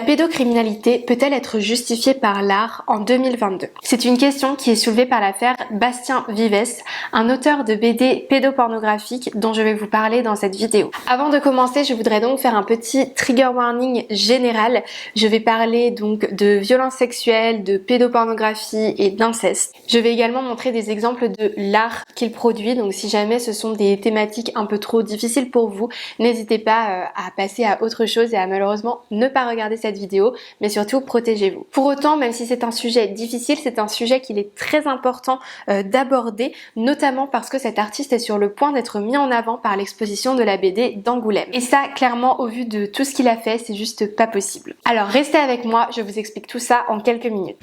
pédocriminalité peut-elle être justifiée par l'art en 2022? C'est une question qui est soulevée par l'affaire Bastien Vives, un auteur de BD pédopornographique dont je vais vous parler dans cette vidéo. Avant de commencer, je voudrais donc faire un petit trigger warning général. Je vais parler donc de violences sexuelles, de pédopornographie et d'inceste. Je vais également montrer des exemples de l'art qu'il produit, donc si jamais ce sont des thématiques un peu trop difficiles pour vous, n'hésitez pas à passer à autre chose et à malheureusement ne pas regarder cette vidéo, mais surtout protégez-vous. Pour autant, même si c'est un sujet difficile, c'est un sujet qu'il est très important d'aborder, notamment parce que cet artiste est sur le point d'être mis en avant par l'exposition de la BD d'Angoulême. Et ça, clairement, au vu de tout ce qu'il a fait, c'est juste pas possible. Alors restez avec moi, je vous explique tout ça en quelques minutes.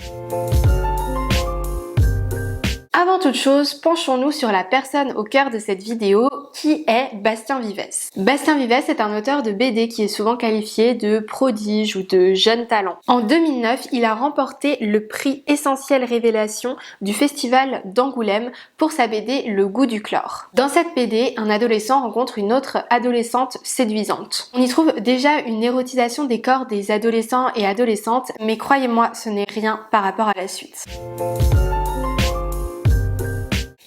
Avant toute chose, penchons-nous sur la personne au cœur de cette vidéo, qui est Bastien Vives. Bastien Vives est un auteur de BD qui est souvent qualifié de prodige ou de jeune talent. En 2009, il a remporté le prix Essentiel Révélation du Festival d'Angoulême pour sa BD Le goût du chlore. Dans cette BD, un adolescent rencontre une autre adolescente séduisante. On y trouve déjà une érotisation des corps des adolescents et adolescentes, mais croyez-moi, ce n'est rien par rapport à la suite.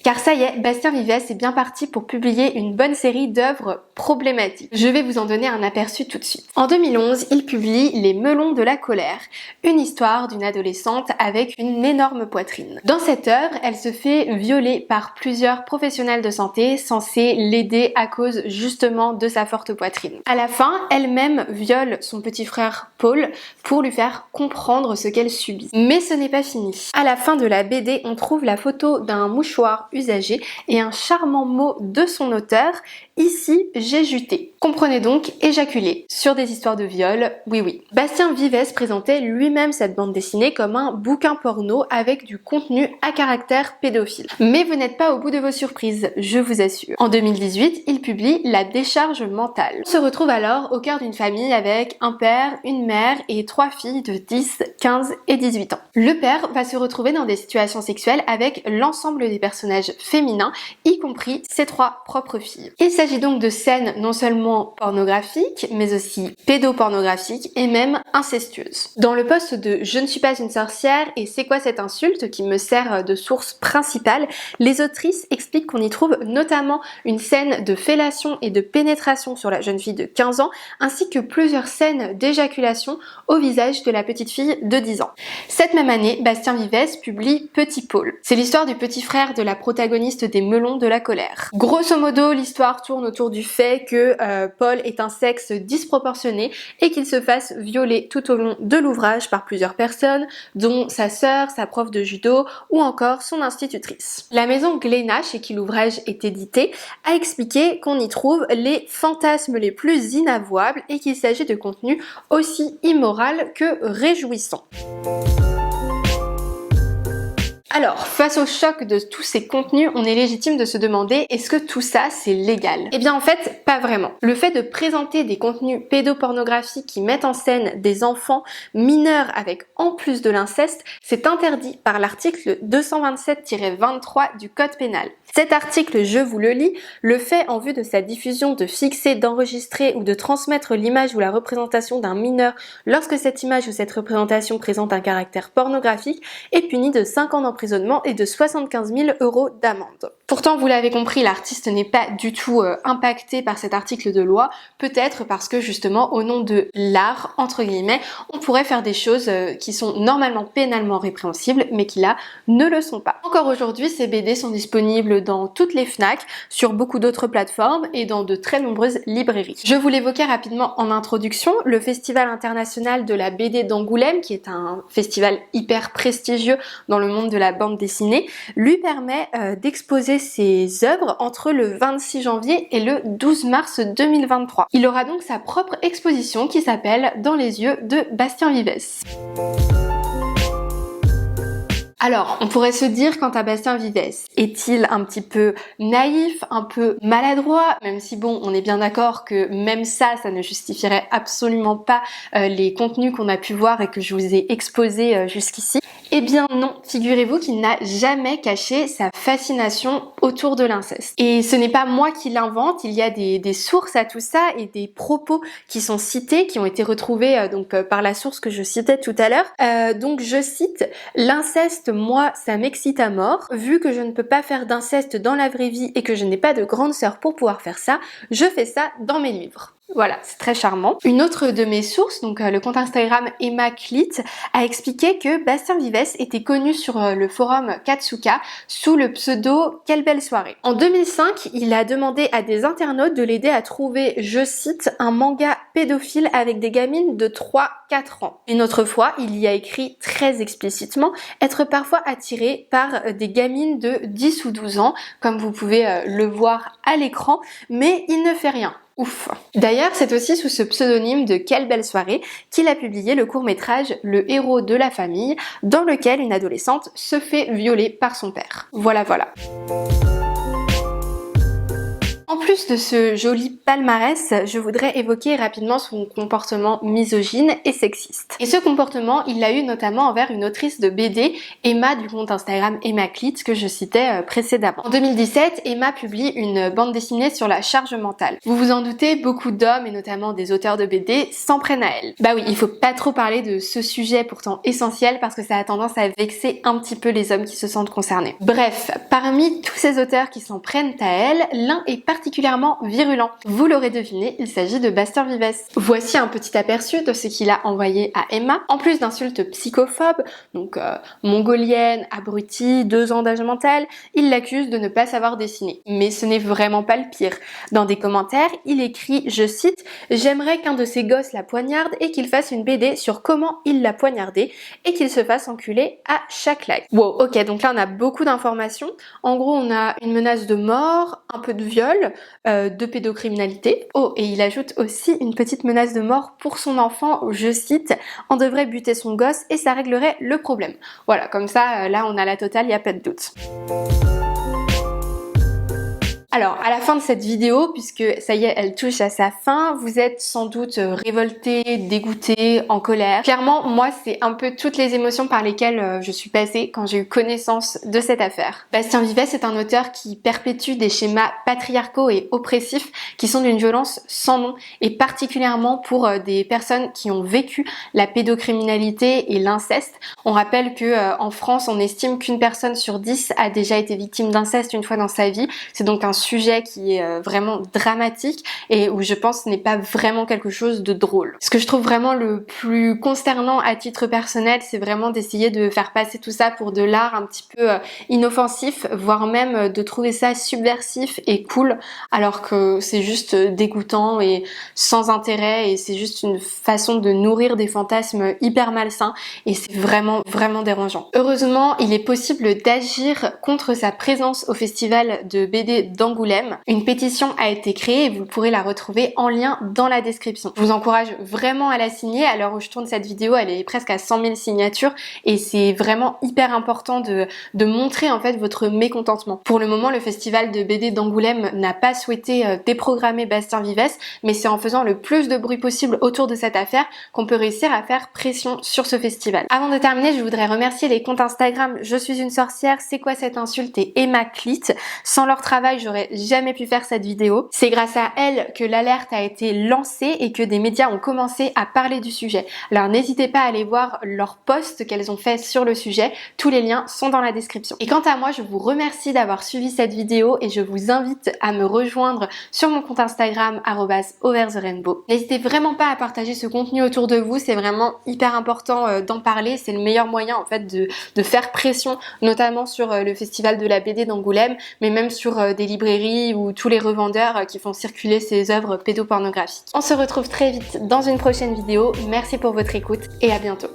Car ça y est, Bastien Vives est bien parti pour publier une bonne série d'œuvres problématiques. Je vais vous en donner un aperçu tout de suite. En 2011, il publie Les Melons de la colère, une histoire d'une adolescente avec une énorme poitrine. Dans cette œuvre, elle se fait violer par plusieurs professionnels de santé censés l'aider à cause justement de sa forte poitrine. À la fin, elle-même viole son petit frère Paul pour lui faire comprendre ce qu'elle subit. Mais ce n'est pas fini. À la fin de la BD, on trouve la photo d'un mouchoir usagé et un charmant mot de son auteur, ici j'ai juté. Comprenez donc éjaculé sur des histoires de viol, oui. Bastien Vives présentait lui-même cette bande dessinée comme un bouquin porno avec du contenu à caractère pédophile. Mais vous n'êtes pas au bout de vos surprises, je vous assure. En 2018, il publie La décharge mentale. On se retrouve alors au cœur d'une famille avec un père, une mère et 3 filles de 10, 15 et 18 ans. Le père va se retrouver dans des situations sexuelles avec l'ensemble des personnages féminins, y compris ses 3 propres filles. Il s'agit donc de scènes non seulement pornographiques, mais aussi pédopornographiques et même incestueuses. Dans le post de Je ne suis pas une sorcière et c'est quoi cette insulte qui me sert de source principale, les autrices expliquent qu'on y trouve notamment une scène de fellation et de pénétration sur la jeune fille de 15 ans, ainsi que plusieurs scènes d'éjaculation au visage de la petite fille de 10 ans. Cette même année, Bastien Vives publie Petit Paul. C'est l'histoire du petit frère de la protagoniste des Melons de la colère. Grosso modo, l'histoire tourne autour du fait que Paul est un sexe disproportionné et qu'il se fasse violer tout au long de l'ouvrage par plusieurs personnes, dont sa sœur, sa prof de judo ou encore son institutrice. La maison Glénat, chez qui l'ouvrage est édité, a expliqué qu'on y trouve les fantasmes les plus inavouables et qu'il s'agit de contenu aussi immoral que réjouissant. Alors, face au choc de tous ces contenus, on est légitime de se demander est-ce que tout ça c'est légal? Eh bien en fait, pas vraiment. Le fait de présenter des contenus pédopornographiques qui mettent en scène des enfants mineurs avec en plus de l'inceste, c'est interdit par l'article 227-23 du Code pénal. Cet article, je vous le lis, le fait en vue de sa diffusion de fixer, d'enregistrer ou de transmettre l'image ou la représentation d'un mineur lorsque cette image ou cette représentation présente un caractère pornographique est puni de 5 ans d'emprisonnement et de 75 000 € d'amende. Pourtant, vous l'avez compris, l'artiste n'est pas du tout impacté par cet article de loi, peut-être parce que justement, au nom de l'art, entre guillemets, on pourrait faire des choses qui sont normalement pénalement répréhensibles, mais qui là ne le sont pas. Encore aujourd'hui, ces BD sont disponibles dans toutes les FNAC, sur beaucoup d'autres plateformes et dans de très nombreuses librairies. Je vous l'évoquais rapidement en introduction, le Festival international de la BD d'Angoulême, qui est un festival hyper prestigieux dans le monde de la bande dessinée, lui permet d'exposer ses œuvres entre le 26 janvier et le 12 mars 2023. Il aura donc sa propre exposition qui s'appelle Dans les yeux de Bastien Vives. Alors, on pourrait se dire quant à Bastien Vives, est-il un petit peu naïf, un peu maladroit, même si bon, on est bien d'accord que même ça ne justifierait absolument pas les contenus qu'on a pu voir et que je vous ai exposés jusqu'ici. Eh bien non, figurez-vous qu'il n'a jamais caché sa fascination autour de l'inceste. Et ce n'est pas moi qui l'invente, il y a des sources à tout ça et des propos qui sont cités, qui ont été retrouvés par la source que je citais tout à l'heure. Donc je cite: l'inceste, moi, ça m'excite à mort. Vu que je ne peux pas faire d'inceste dans la vraie vie et que je n'ai pas de grande sœur pour pouvoir faire ça, je fais ça dans mes livres. Voilà, c'est très charmant. Une autre de mes sources, donc le compte Instagram Emma Clit, a expliqué que Bastien Vives était connu sur le forum Katsuka sous le pseudo Quelle belle soirée. En 2005, il a demandé à des internautes de l'aider à trouver, je cite, un manga pédophile avec des gamines de 3-4 ans. Une autre fois, il y a écrit très explicitement être parfois attiré par des gamines de 10 ou 12 ans, comme vous pouvez le voir à l'écran, mais il ne fait rien. Ouf. D'ailleurs, c'est aussi sous ce pseudonyme de Quelle belle soirée qu'il a publié le court-métrage Le héros de la famille, dans lequel une adolescente se fait violer par son père. Voilà. En plus de ce joli palmarès, je voudrais évoquer rapidement son comportement misogyne et sexiste. Et ce comportement, il l'a eu notamment envers une autrice de BD, Emma du compte Instagram Emma Clit, que je citais précédemment. En 2017, Emma publie une bande dessinée sur la charge mentale. Vous vous en doutez, beaucoup d'hommes, et notamment des auteurs de BD, s'en prennent à elle. Bah oui, il faut pas trop parler de ce sujet pourtant essentiel parce que ça a tendance à vexer un petit peu les hommes qui se sentent concernés. Bref, parmi tous ces auteurs qui s'en prennent à elle, l'un est particulièrement virulent. Vous l'aurez deviné, il s'agit de Bastien Vives. Voici un petit aperçu de ce qu'il a envoyé à Emma. En plus d'insultes psychophobes, donc mongolienne, abruti, 2 ans d'âge mental, il l'accuse de ne pas savoir dessiner. Mais ce n'est vraiment pas le pire. Dans des commentaires, il écrit, je cite, « J'aimerais qu'un de ces gosses la poignarde et qu'il fasse une BD sur comment il l'a poignardé et qu'il se fasse enculer à chaque like. » Wow, ok, donc là on a beaucoup d'informations. En gros, on a une menace de mort, un peu de viol, de pédocriminalité. Oh, et il ajoute aussi une petite menace de mort pour son enfant, je cite, « On devrait buter son gosse et ça réglerait le problème. » Voilà, comme ça, là on a la totale, il n'y a pas de doute. Alors, à la fin de cette vidéo, puisque ça y est, elle touche à sa fin, vous êtes sans doute révolté, dégoûté, en colère. Clairement, moi, c'est un peu toutes les émotions par lesquelles je suis passée quand j'ai eu connaissance de cette affaire. Bastien Vives est un auteur qui perpétue des schémas patriarcaux et oppressifs qui sont d'une violence sans nom, et particulièrement pour des personnes qui ont vécu la pédocriminalité et l'inceste. On rappelle que en France, on estime qu'une personne sur 10 a déjà été victime d'inceste une fois dans sa vie. C'est donc un sujet qui est vraiment dramatique et où je pense n'est pas vraiment quelque chose de drôle. Ce que je trouve vraiment le plus consternant à titre personnel, c'est vraiment d'essayer de faire passer tout ça pour de l'art un petit peu inoffensif, voire même de trouver ça subversif et cool, alors que c'est juste dégoûtant et sans intérêt, et c'est juste une façon de nourrir des fantasmes hyper malsains, et c'est vraiment dérangeant. Heureusement, il est possible d'agir contre sa présence au festival de BD d'Angoulême. Une pétition a été créée et vous pourrez la retrouver en lien dans la description. Je vous encourage vraiment à la signer. À l'heure où je tourne cette vidéo, elle est presque à 100 000 signatures et c'est vraiment hyper important de montrer en fait votre mécontentement. Pour le moment, le festival de BD d'Angoulême n'a pas souhaité déprogrammer Bastien Vives, mais c'est en faisant le plus de bruit possible autour de cette affaire qu'on peut réussir à faire pression sur ce festival. Avant de terminer, je voudrais remercier les comptes Instagram Je suis une sorcière, C'est quoi cette insulte et Emma Clit. Sans leur travail, j'aurais jamais pu faire cette vidéo. C'est grâce à elles que l'alerte a été lancée et que des médias ont commencé à parler du sujet. Alors n'hésitez pas à aller voir leurs posts qu'elles ont fait sur le sujet. Tous les liens sont dans la description. Et quant à moi, je vous remercie d'avoir suivi cette vidéo et je vous invite à me rejoindre sur mon compte Instagram @overtherainbow. N'hésitez vraiment pas à partager ce contenu autour de vous, c'est vraiment hyper important d'en parler. C'est le meilleur moyen en fait de faire pression, notamment sur le festival de la BD d'Angoulême, mais même sur des librairies ou tous les revendeurs qui font circuler ces œuvres pédopornographiques. On se retrouve très vite dans une prochaine vidéo. Merci pour votre écoute et à bientôt.